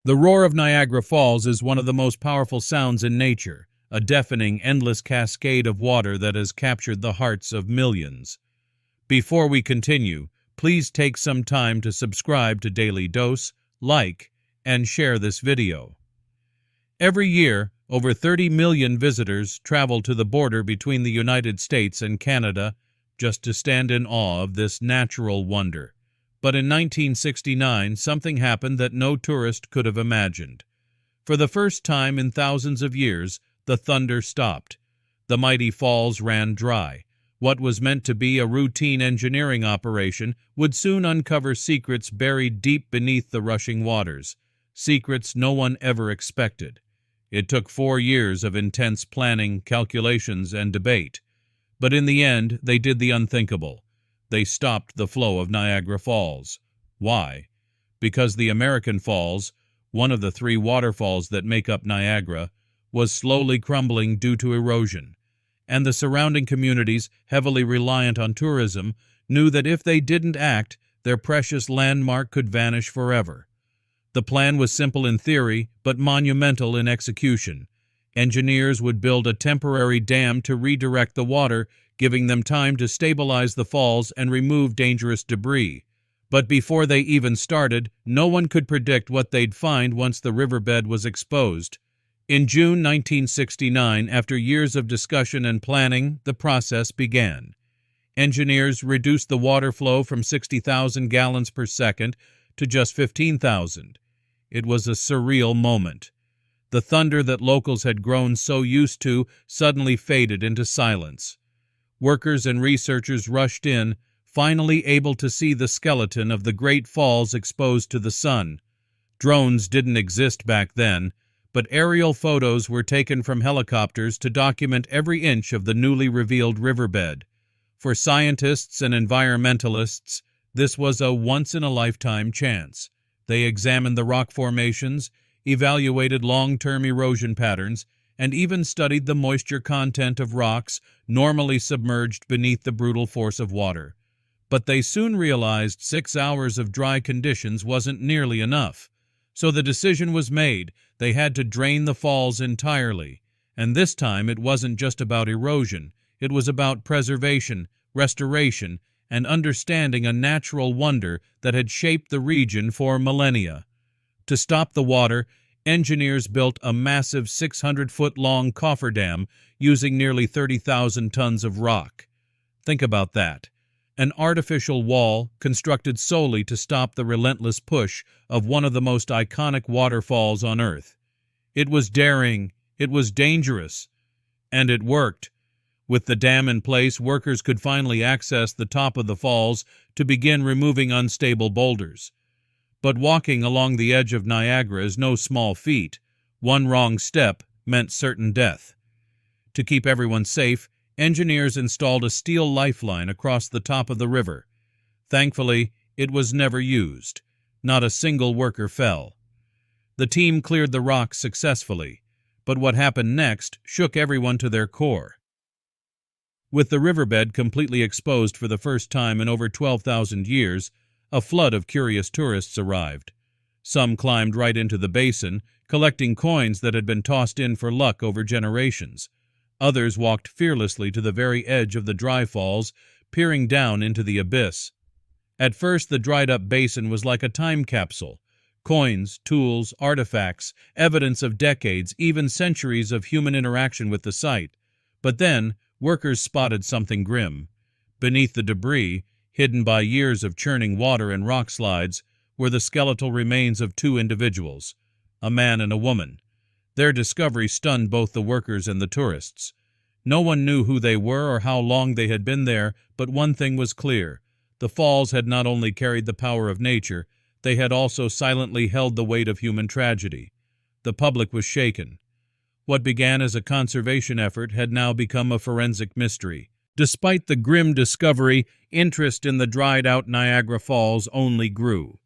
The roar of Niagara Falls is one of the most powerful sounds in nature, a deafening, endless cascade of water that has captured the hearts of millions. Before we continue, please take some time to subscribe to Dailydose, like, and share this video. Every year, over 30 million visitors travel to the border between the United States and Canada just to stand in awe of this natural wonder. But in 1969, something happened that no tourist could have imagined. For the first time in thousands of years, the thunder stopped. The mighty falls ran dry. What was meant to be a routine engineering operation would soon uncover secrets buried deep beneath the rushing waters, secrets no one ever expected. It took 4 years of intense planning, calculations, and debate. But in the end, they did the unthinkable. They stopped the flow of Niagara Falls. Why? Because the American Falls, one of the 3 waterfalls that make up Niagara, was slowly crumbling due to erosion, and the surrounding communities, heavily reliant on tourism, knew that if they didn't act, their precious landmark could vanish forever. The plan was simple in theory, but monumental in execution. Engineers would build a temporary dam to redirect the water, giving them time to stabilize the falls and remove dangerous debris. But before they even started, no one could predict what they'd find once the riverbed was exposed. In June 1969, after years of discussion and planning, the process began. Engineers reduced the water flow from 60,000 gallons per second to just 15,000. It was a surreal moment. The thunder that locals had grown so used to suddenly faded into silence. Workers and researchers rushed in, finally able to see the skeleton of the Great Falls exposed to the sun. Drones didn't exist back then, but aerial photos were taken from helicopters to document every inch of the newly revealed riverbed. For scientists and environmentalists, this was a once-in-a-lifetime chance. They examined the rock formations, evaluated long-term erosion patterns, and even studied the moisture content of rocks normally submerged beneath the brutal force of water. But they soon realized 6 hours of dry conditions wasn't nearly enough. So the decision was made. They had to drain the falls entirely. And this time it wasn't just about erosion. It was about preservation, restoration, and understanding a natural wonder that had shaped the region for millennia. To stop the water, engineers built a massive 600-foot-long cofferdam using nearly 30,000 tons of rock. Think about that. An artificial wall constructed solely to stop the relentless push of one of the most iconic waterfalls on Earth. It was daring, it was dangerous, and it worked. With the dam in place, workers could finally access the top of the falls to begin removing unstable boulders. But walking along the edge of Niagara is no small feat. One wrong step meant certain death. To keep everyone safe, engineers installed a steel lifeline across the top of the river. Thankfully, it was never used. Not a single worker fell. The team cleared the rocks successfully, but what happened next shook everyone to their core. With the riverbed completely exposed for the first time in over 12,000 years, a flood of curious tourists arrived. Some climbed right into the basin, collecting coins that had been tossed in for luck over generations. Others walked fearlessly to the very edge of the dry falls, peering down into the abyss. At first, the dried-up basin was like a time capsule. Coins, tools, artifacts, evidence of decades, even centuries of human interaction with the site. But then, workers spotted something grim. Beneath the debris, hidden by years of churning water and rock slides, were the skeletal remains of 2 individuals, a man and a woman. Their discovery stunned both the workers and the tourists. No one knew who they were or how long they had been there, but one thing was clear. The falls had not only carried the power of nature, they had also silently held the weight of human tragedy. The public was shaken. What began as a conservation effort had now become a forensic mystery. Despite the grim discovery, interest in the dried-out Niagara Falls only grew.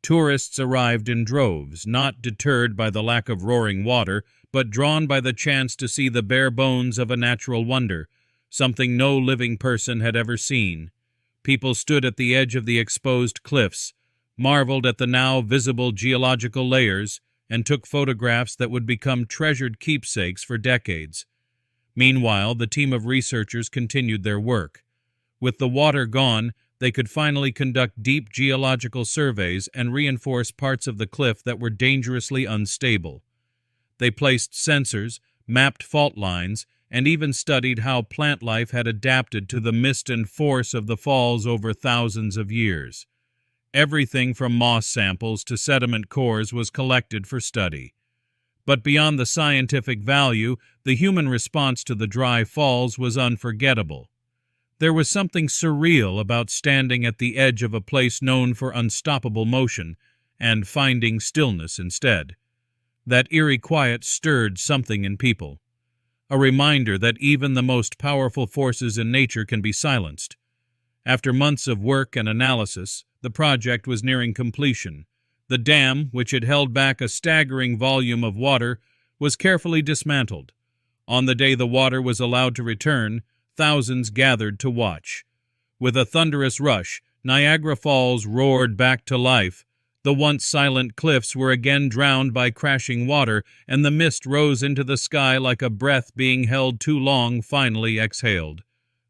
Tourists arrived in droves, not deterred by the lack of roaring water, but drawn by the chance to see the bare bones of a natural wonder, something no living person had ever seen. People stood at the edge of the exposed cliffs, marveled at the now visible geological layers, and took photographs that would become treasured keepsakes for decades. Meanwhile, the team of researchers continued their work. With the water gone, they could finally conduct deep geological surveys and reinforce parts of the cliff that were dangerously unstable. They placed sensors, mapped fault lines, and even studied how plant life had adapted to the mist and force of the falls over thousands of years. Everything from moss samples to sediment cores was collected for study. But beyond the scientific value, the human response to the dry falls was unforgettable. There was something surreal about standing at the edge of a place known for unstoppable motion and finding stillness instead. That eerie quiet stirred something in people, a reminder that even the most powerful forces in nature can be silenced. After months of work and analysis, the project was nearing completion. The dam, which had held back a staggering volume of water, was carefully dismantled. On the day the water was allowed to return, thousands gathered to watch. With a thunderous rush, Niagara Falls roared back to life. The once silent cliffs were again drowned by crashing water, and the mist rose into the sky like a breath being held too long finally exhaled.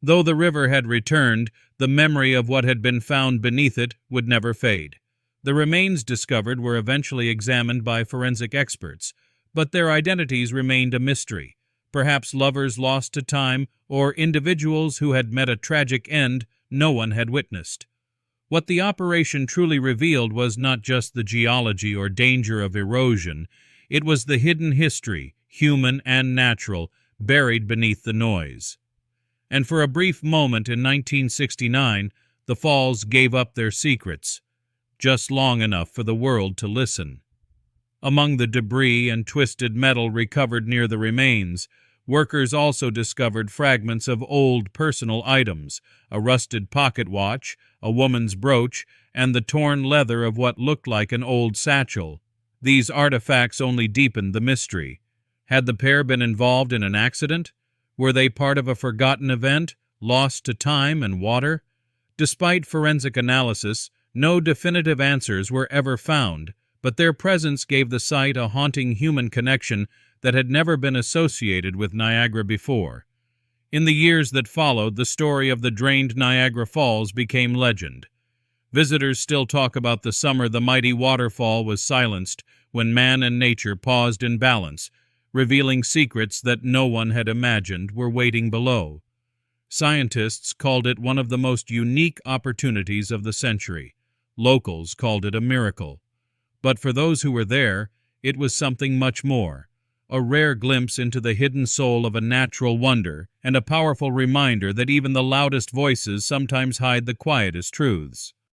Though the river had returned, the memory of what had been found beneath it would never fade. The remains discovered were eventually examined by forensic experts, but their identities remained a mystery. Perhaps lovers lost to time, or individuals who had met a tragic end no one had witnessed. What the operation truly revealed was not just the geology or danger of erosion, it was the hidden history, human and natural, buried beneath the noise. And for a brief moment in 1969, the falls gave up their secrets, just long enough for the world to listen. Among the debris and twisted metal recovered near the remains, workers also discovered fragments of old personal items, a rusted pocket watch, a woman's brooch, and the torn leather of what looked like an old satchel. These artifacts only deepened the mystery. Had the pair been involved in an accident? Were they part of a forgotten event, lost to time and water? Despite forensic analysis, no definitive answers were ever found, but their presence gave the site a haunting human connection that had never been associated with Niagara before. In the years that followed, the story of the drained Niagara Falls became legend. Visitors still talk about the summer the mighty waterfall was silenced when man and nature paused in balance, revealing secrets that no one had imagined were waiting below. Scientists called it one of the most unique opportunities of the century. Locals called it a miracle. But for those who were there, it was something much more. A rare glimpse into the hidden soul of a natural wonder, and a powerful reminder that even the loudest voices sometimes hide the quietest truths.